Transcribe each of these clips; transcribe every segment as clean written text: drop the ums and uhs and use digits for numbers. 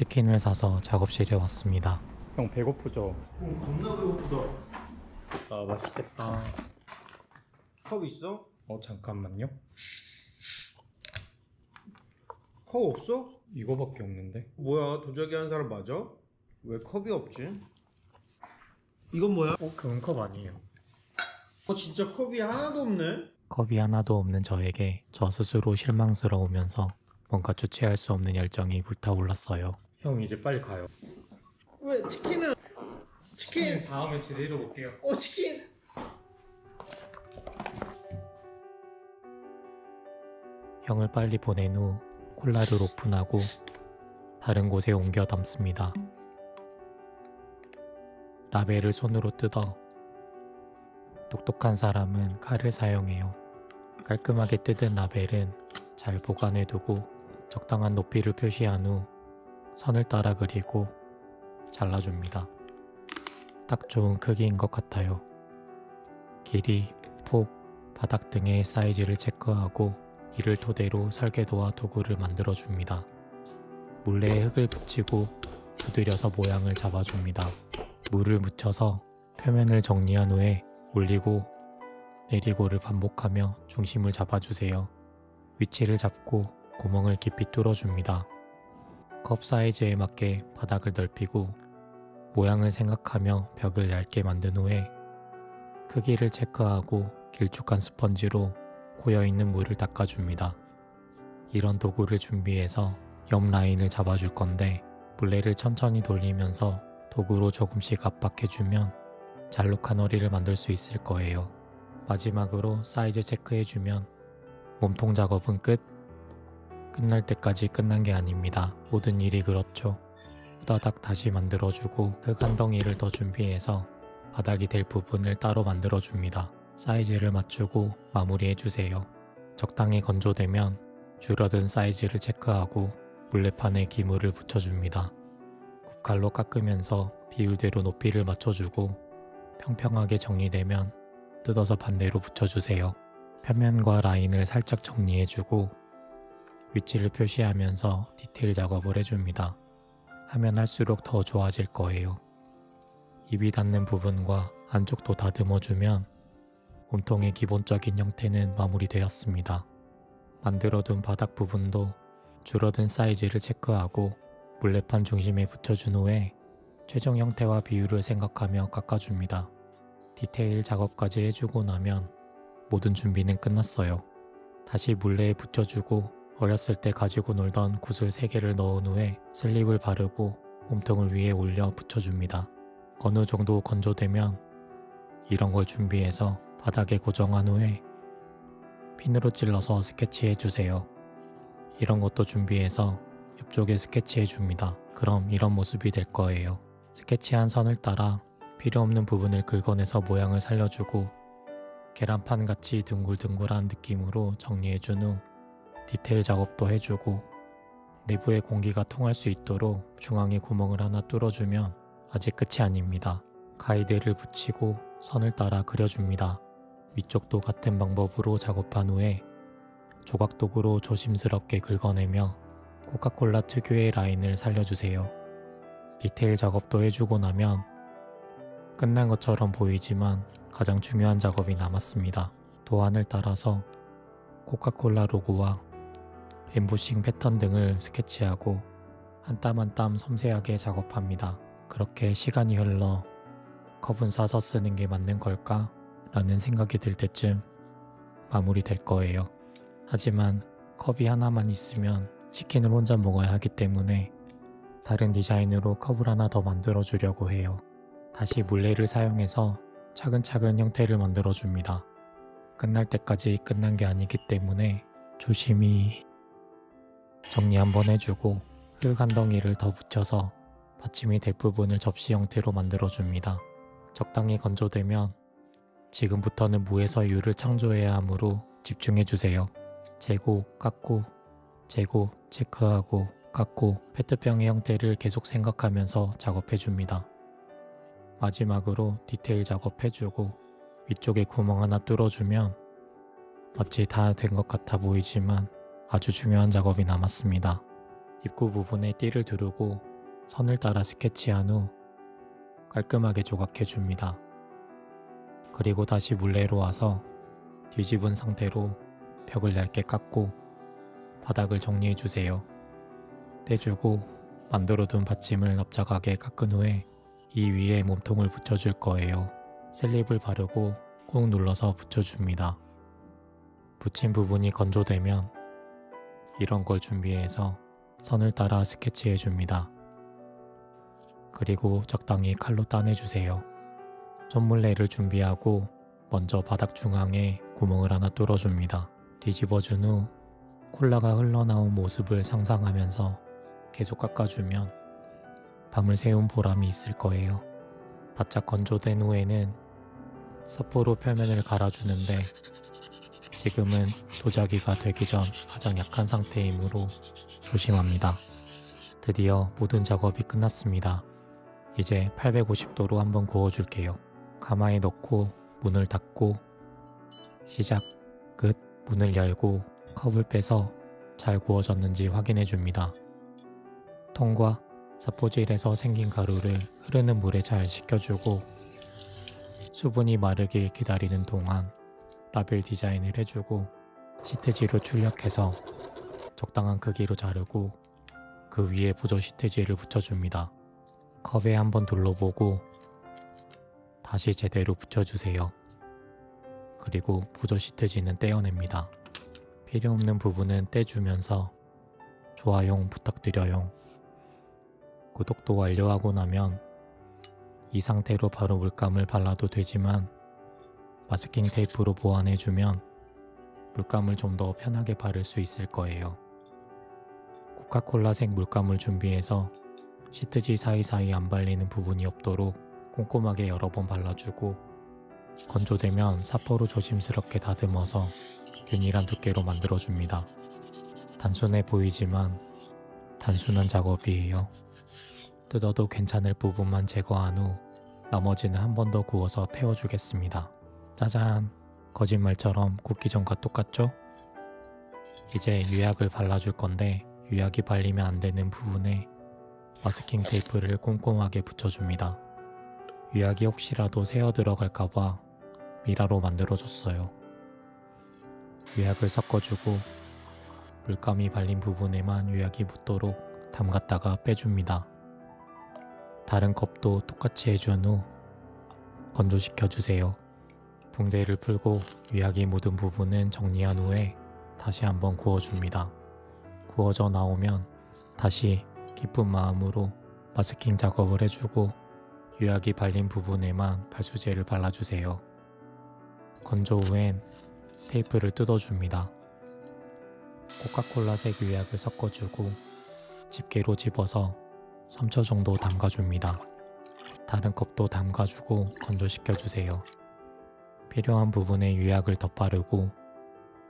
치킨을 사서 작업실에 왔습니다. 형 배고프죠? 겁나 배고프다. 아 맛있겠다. 컵 있어? 잠깐만요. 컵 없어? 이거밖에 없는데. 뭐야, 도자기 한 사람 맞아? 왜 컵이 없지? 이건 뭐야? 그건 컵 아니에요. 진짜 컵이 하나도 없네? 컵이 하나도 없는 저에게 저 스스로 실망스러우면서 뭔가 주체할 수 없는 열정이 불타올랐어요. 형 이제 빨리 가요. 왜 치킨은? 치킨! 다음에 제대로 볼게요. 치킨! 형을 빨리 보낸 후 콜라를 오픈하고 다른 곳에 옮겨 담습니다. 라벨을 손으로 뜯어 똑똑한 사람은 칼을 사용해요. 깔끔하게 뜯은 라벨은 잘 보관해두고 적당한 높이를 표시한 후 선을 따라 그리고 잘라줍니다. 딱 좋은 크기인 것 같아요. 길이, 폭, 바닥 등의 사이즈를 체크하고 이를 토대로 설계도와 도구를 만들어줍니다. 물레에 흙을 붙이고 두드려서 모양을 잡아줍니다. 물을 묻혀서 표면을 정리한 후에 올리고 내리고를 반복하며 중심을 잡아주세요. 위치를 잡고 구멍을 깊이 뚫어줍니다. 컵 사이즈에 맞게 바닥을 넓히고 모양을 생각하며 벽을 얇게 만든 후에 크기를 체크하고 길쭉한 스펀지로 고여있는 물을 닦아줍니다. 이런 도구를 준비해서 옆 라인을 잡아줄 건데 물레를 천천히 돌리면서 도구로 조금씩 압박해주면 잘록한 허리를 만들 수 있을 거예요. 마지막으로 사이즈 체크해주면 몸통 작업은 끝! 끝날 때까지 끝난 게 아닙니다. 모든 일이 그렇죠. 후다닥 다시 만들어주고 흙 한 덩이를 더 준비해서 바닥이 될 부분을 따로 만들어줍니다. 사이즈를 맞추고 마무리해주세요. 적당히 건조되면 줄어든 사이즈를 체크하고 물레판에 기물을 붙여줍니다. 굽칼로 깎으면서 비율대로 높이를 맞춰주고 평평하게 정리되면 뜯어서 반대로 붙여주세요. 표면과 라인을 살짝 정리해주고 위치를 표시하면서 디테일 작업을 해줍니다. 하면 할수록 더 좋아질 거예요. 입이 닿는 부분과 안쪽도 다듬어주면 몸통의 기본적인 형태는 마무리되었습니다. 만들어둔 바닥 부분도 줄어든 사이즈를 체크하고 물레판 중심에 붙여준 후에 최종 형태와 비율을 생각하며 깎아줍니다. 디테일 작업까지 해주고 나면 모든 준비는 끝났어요. 다시 물레에 붙여주고 어렸을 때 가지고 놀던 구슬 3개를 넣은 후에 슬립을 바르고 몸통을 위에 올려 붙여줍니다. 어느 정도 건조되면 이런 걸 준비해서 바닥에 고정한 후에 핀으로 찔러서 스케치해주세요. 이런 것도 준비해서 옆쪽에 스케치해줍니다. 그럼 이런 모습이 될 거예요. 스케치한 선을 따라 필요 없는 부분을 긁어내서 모양을 살려주고 계란판같이 둥글둥글한 느낌으로 정리해준 후 디테일 작업도 해주고 내부에 공기가 통할 수 있도록 중앙에 구멍을 하나 뚫어주면 아직 끝이 아닙니다. 가이드를 붙이고 선을 따라 그려줍니다. 위쪽도 같은 방법으로 작업한 후에 조각도구로 조심스럽게 긁어내며 코카콜라 특유의 라인을 살려주세요. 디테일 작업도 해주고 나면 끝난 것처럼 보이지만 가장 중요한 작업이 남았습니다. 도안을 따라서 코카콜라 로고와 엠보싱 패턴 등을 스케치하고 한 땀 한 땀 섬세하게 작업합니다. 그렇게 시간이 흘러 컵은 사서 쓰는 게 맞는 걸까? 라는 생각이 들 때쯤 마무리될 거예요. 하지만 컵이 하나만 있으면 치킨을 혼자 먹어야 하기 때문에 다른 디자인으로 컵을 하나 더 만들어 주려고 해요. 다시 물레를 사용해서 차근차근 형태를 만들어 줍니다. 끝날 때까지 끝난 게 아니기 때문에 조심히 정리 한번 해주고 흙 한 덩이를 더 붙여서 받침이 될 부분을 접시 형태로 만들어 줍니다. 적당히 건조되면 지금부터는 무에서 유를 창조해야 하므로 집중해주세요. 재고, 깎고, 재고, 체크하고, 깎고 페트병의 형태를 계속 생각하면서 작업해줍니다. 마지막으로 디테일 작업해주고 위쪽에 구멍 하나 뚫어주면 마치 다 된 것 같아 보이지만 아주 중요한 작업이 남았습니다. 입구 부분에 띠를 두르고 선을 따라 스케치한 후 깔끔하게 조각해줍니다. 그리고 다시 물레로 와서 뒤집은 상태로 벽을 얇게 깎고 바닥을 정리해주세요. 떼주고 만들어둔 받침을 납작하게 깎은 후에 이 위에 몸통을 붙여줄 거예요. 슬립을 바르고 꾹 눌러서 붙여줍니다. 붙인 부분이 건조되면 이런 걸 준비해서 선을 따라 스케치해줍니다. 그리고 적당히 칼로 따내주세요. 손물레를 준비하고 먼저 바닥 중앙에 구멍을 하나 뚫어줍니다. 뒤집어준 후 콜라가 흘러나온 모습을 상상하면서 계속 깎아주면 밤을 새운 보람이 있을 거예요. 바짝 건조된 후에는 사포로 표면을 갈아주는데 지금은 도자기가 되기 전 가장 약한 상태이므로 조심합니다. 드디어 모든 작업이 끝났습니다. 이제 850도로 한번 구워줄게요. 가마에 넣고 문을 닫고 시작, 끝, 문을 열고 컵을 빼서 잘 구워졌는지 확인해줍니다. 통과, 사포질에서 생긴 가루를 흐르는 물에 잘 식혀주고 수분이 마르길 기다리는 동안 라벨 디자인을 해주고 시트지로 출력해서 적당한 크기로 자르고 그 위에 보조 시트지를 붙여줍니다. 컵에 한번 둘러보고 다시 제대로 붙여주세요. 그리고 보조 시트지는 떼어냅니다. 필요없는 부분은 떼주면서 좋아요 부탁드려요. 구독도 완료하고 나면 이 상태로 바로 물감을 발라도 되지만 마스킹 테이프로 보완해주면 물감을 좀 더 편하게 바를 수 있을 거예요. 코카콜라색 물감을 준비해서 시트지 사이사이 안 발리는 부분이 없도록 꼼꼼하게 여러 번 발라주고 건조되면 사포로 조심스럽게 다듬어서 균일한 두께로 만들어줍니다. 단순해 보이지만 단순한 작업이에요. 뜯어도 괜찮을 부분만 제거한 후 나머지는 한 번 더 구워서 태워주겠습니다. 짜잔! 거짓말처럼 굽기 전과 똑같죠? 이제 유약을 발라줄 건데 유약이 발리면 안 되는 부분에 마스킹 테이프를 꼼꼼하게 붙여줍니다. 유약이 혹시라도 새어 들어갈까봐 미라로 만들어줬어요. 유약을 섞어주고 물감이 발린 부분에만 유약이 묻도록 담갔다가 빼줍니다. 다른 컵도 똑같이 해준 후 건조시켜주세요. 붕대를 풀고 유약이 묻은 부분은 정리한 후에 다시 한번 구워줍니다. 구워져 나오면 다시 기쁜 마음으로 마스킹 작업을 해주고 유약이 발린 부분에만 발수제를 발라주세요. 건조 후엔 테이프를 뜯어줍니다. 코카콜라색 유약을 섞어주고 집게로 집어서 3초 정도 담가줍니다. 다른 컵도 담가주고 건조시켜주세요. 필요한 부분에 유약을 덧바르고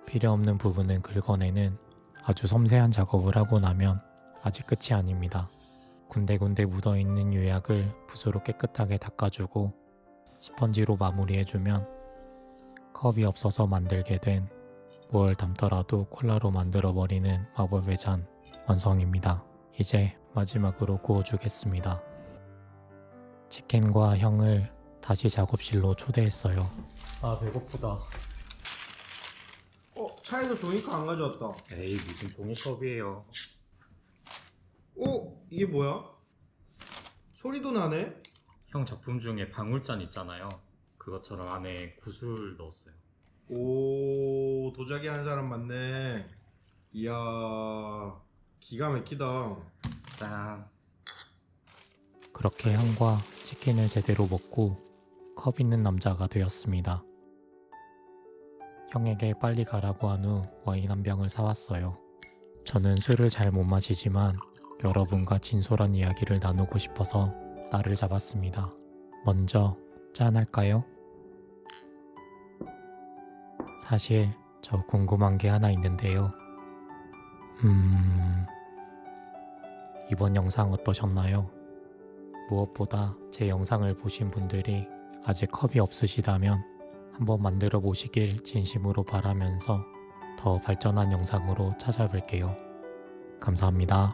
필요 없는 부분은 긁어내는 아주 섬세한 작업을 하고 나면 아직 끝이 아닙니다. 군데군데 묻어있는 유약을 붓으로 깨끗하게 닦아주고 스펀지로 마무리해주면 컵이 없어서 만들게 된 뭘 담더라도 콜라로 만들어버리는 마법의 잔 완성입니다. 이제 마지막으로 구워주겠습니다. 치켄과 형을 다시 작업실로 초대했어요. 아 배고프다. 차에서 종이컵 안 가져왔다. 에이 무슨 종이컵이에요. 이게 뭐야? 소리도 나네? 형 작품 중에 방울잔 있잖아요. 그것처럼 안에 구슬 넣었어요. 오, 도자기 한 사람 맞네. 이야, 기가 막히다. 짠. 그렇게 형과 치킨을 제대로 먹고 컵 있는 남자가 되었습니다. 형에게 빨리 가라고 한 후 와인 한 병을 사왔어요. 저는 술을 잘 못 마시지만 여러분과 진솔한 이야기를 나누고 싶어서 날을 잡았습니다. 먼저 짠할까요? 사실 저 궁금한 게 하나 있는데요. 이번 영상 어떠셨나요? 무엇보다 제 영상을 보신 분들이 아직 컵이 없으시다면 한번 만들어 보시길 진심으로 바라면서 더 발전한 영상으로 찾아뵐게요. 감사합니다.